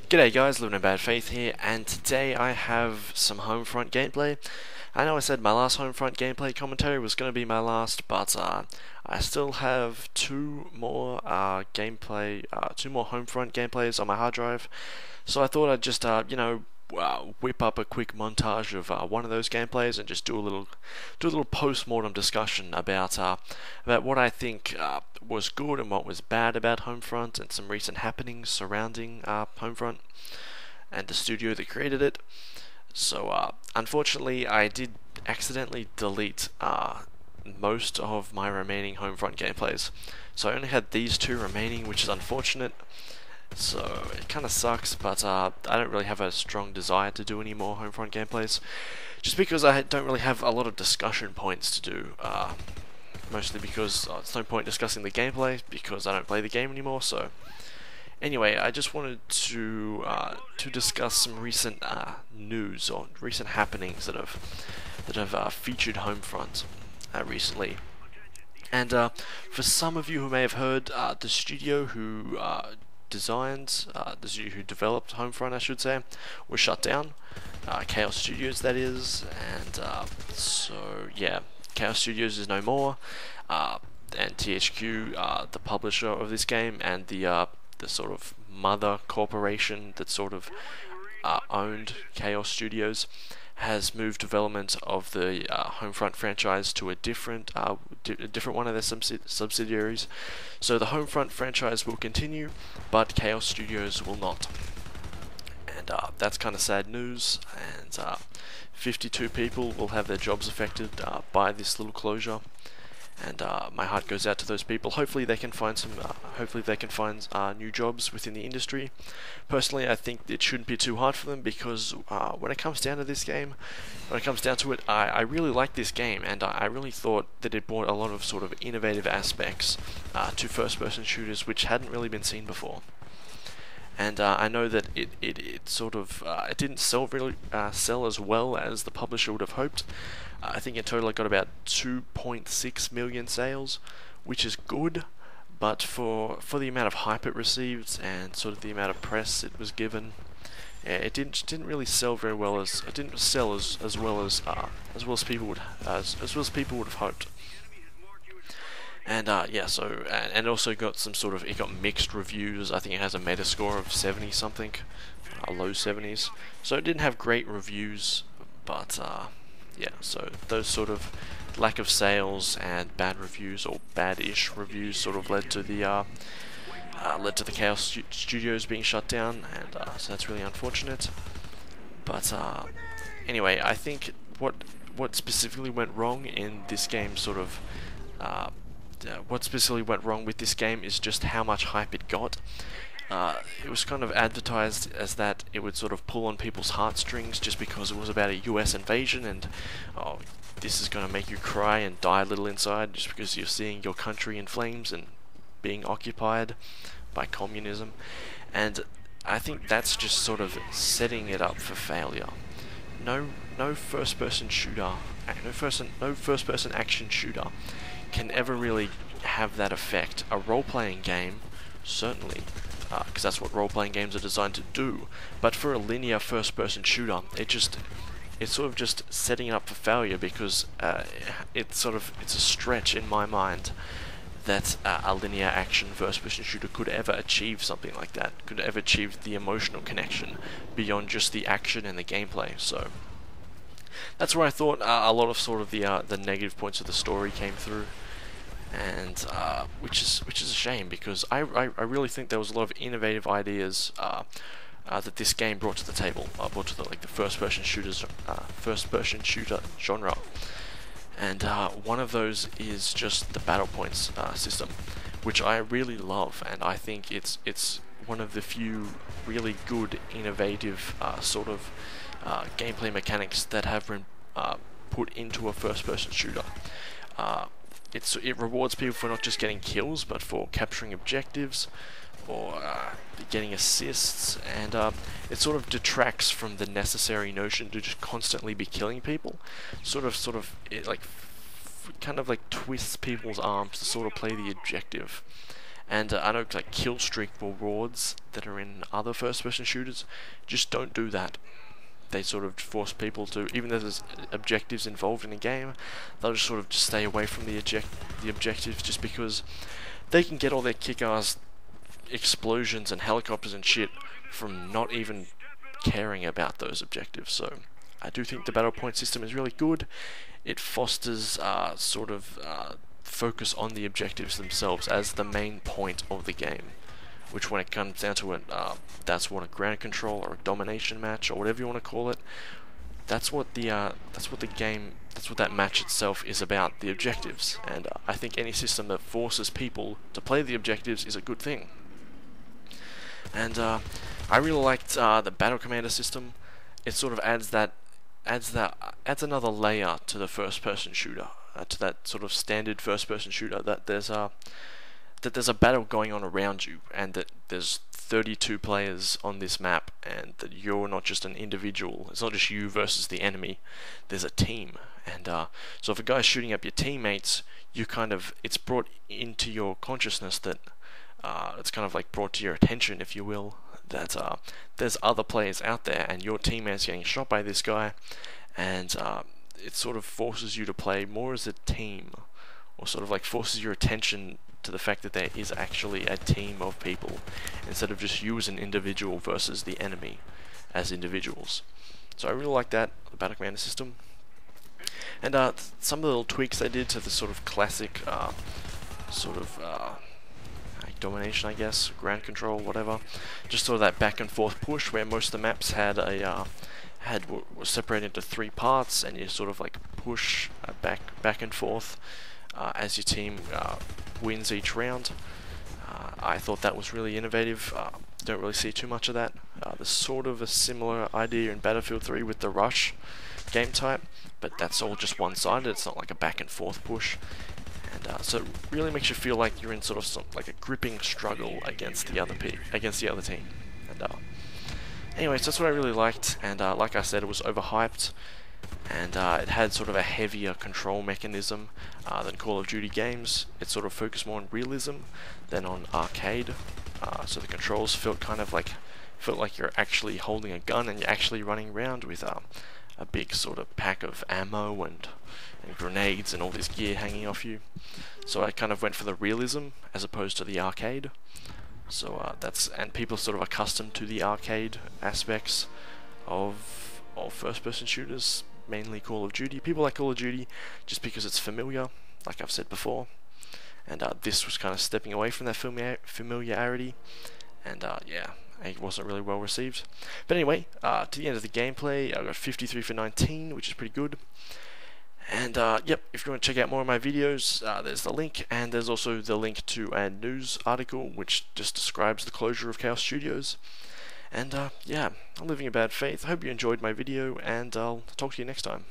G'day guys, living in bad faith here, and today I have some Homefront gameplay. I know I said my last Homefront gameplay commentary was going to be my last, but I still have two more Homefront gameplays on my hard drive. So I thought I'd just whip up a quick montage of one of those gameplays and just do a little post-mortem discussion about what I think was good and what was bad about Homefront and some recent happenings surrounding Homefront and the studio that created it. So unfortunately, I did accidentally delete most of my remaining Homefront gameplays. So I only had these two remaining, which is unfortunate. So it kind of sucks, but I don't really have a strong desire to do any more Homefront gameplays, just because I don't really have a lot of discussion points to do. Mostly because it's no point discussing the gameplay because I don't play the game anymore. So anyway, I just wanted to discuss some recent news or recent happenings that have featured Homefront recently. And for some of you who may have heard, the studio who the studio who developed Homefront, I should say, was shut down. Chaos Studios, that is, and so yeah, Chaos Studios is no more, and THQ, the publisher of this game, and the sort of mother corporation that sort of owned Chaos Studios, has moved development of the Homefront franchise to a different one of their subsidiaries. So the Homefront franchise will continue, but Chaos Studios will not. And that's kind of sad news, and 52 people will have their jobs affected by this little closure. And my heart goes out to those people. Hopefully they can find new jobs within the industry. Personally, I think it shouldn't be too hard for them, because when it comes down to it, I really like this game, and I really thought that it brought a lot of sort of innovative aspects to first-person shooters which hadn't really been seen before. And I know that it didn't sell as well as the publisher would have hoped. I think in total it got about 2.6 million sales, which is good, but for the amount of hype it received and sort of the amount of press it was given, it didn't really sell very well. It didn't sell as well as people would have hoped. And yeah, so and also got it got mixed reviews. I think it has a Metascore of 70 something, low 70s. So it didn't have great reviews, but yeah, so those sort of lack of sales and bad reviews, or bad-ish reviews, sort of led to the Chaos Studios being shut down, and so that's really unfortunate. But anyway, I think what specifically went wrong in this game, what specifically went wrong with this game is just how much hype it got. It was kind of advertised as that it would sort of pull on people's heartstrings just because it was about a US invasion, and oh, this is going to make you cry and die a little inside just because you're seeing your country in flames and being occupied by communism. And I think that's just sort of setting it up for failure. No first-person shooter, no first-person action shooter can ever really have that effect. A role-playing game, certainly, because that's what role-playing games are designed to do. But for a linear first-person shooter, it's sort of just setting it up for failure, because it's a stretch in my mind that a linear action first-person shooter could ever achieve something like that, could ever achieve the emotional connection beyond just the action and the gameplay. So that's where I thought a lot of sort of the negative points of the story came through, and which is a shame, because I really think there was a lot of innovative ideas that this game brought to the table, brought to the first-person shooter genre, and one of those is just the battle points system, which I really love, and I think it's one of the few really good, innovative gameplay mechanics that have been put into a first-person shooter. It rewards people for not just getting kills, but for capturing objectives, or getting assists, and it sort of detracts from the necessary notion to just constantly be killing people. It kind of twists people's arms to sort of play the objective. And I know like kill streak rewards that are in other first-person shooters, just don't do that. They sort of force people to, even though there's objectives involved in the game, they'll just sort of just stay away from the objectives just because they can get all their kick-ass explosions and helicopters and shit from not even caring about those objectives. So I do think the battle point system is really good. It fosters focus on the objectives themselves as the main point of the game, which when it comes down to it, that's what a ground control or a domination match or whatever you want to call it, that's what that match itself is about, the objectives. And I think any system that forces people to play the objectives is a good thing. And I really liked the Battle Commander system. It sort of adds another layer to the first-person shooter, to that sort of standard first-person shooter, that there's a battle going on around you, and that there's 32 players on this map, and that you're not just an individual. It's not just you versus the enemy. There's a team, and so if a guy's shooting up your teammates, it's brought into your consciousness that it's kind of like brought to your attention, if you will, that there's other players out there, and your teammate's getting shot by this guy, and it sort of forces you to play more as a team, or sort of like forces your attention to the fact that there is actually a team of people, instead of just you as an individual versus the enemy as individuals. So I really like that, the Battle Commander system. And some of the little tweaks they did to the sort of classic like domination, I guess, ground control, whatever. Just sort of that back and forth push, where most of the maps had were separated into 3 parts, and you sort of like push back and forth as your team wins each round. I thought that was really innovative. Don't really see too much of that. There's sort of a similar idea in Battlefield 3 with the rush game type, but that's all just one-sided. It's not like a back and forth push, and so it really makes you feel like you're in sort of like a gripping struggle against the other team. And anyways, that's what I really liked. And like I said, it was overhyped, and it had sort of a heavier control mechanism than Call of Duty games. It sort of focused more on realism than on arcade. So the controls felt like you're actually holding a gun and you're actually running around with a big sort of pack of ammo and grenades and all this gear hanging off you. So I kind of went for the realism as opposed to the arcade. So and people sort of accustomed to the arcade aspects of first-person shooters, mainly Call of Duty. People like Call of Duty just because it's familiar, like I've said before. And this was kind of stepping away from that familiarity, and yeah, it wasn't really well received. But anyway, to the end of the gameplay, I got 53 for 19, which is pretty good. And yep, if you want to check out more of my videos, there's the link, and there's also the link to a news article which just describes the closure of Chaos Studios. And yeah, I'm living in bad faith. I hope you enjoyed my video, and I'll talk to you next time.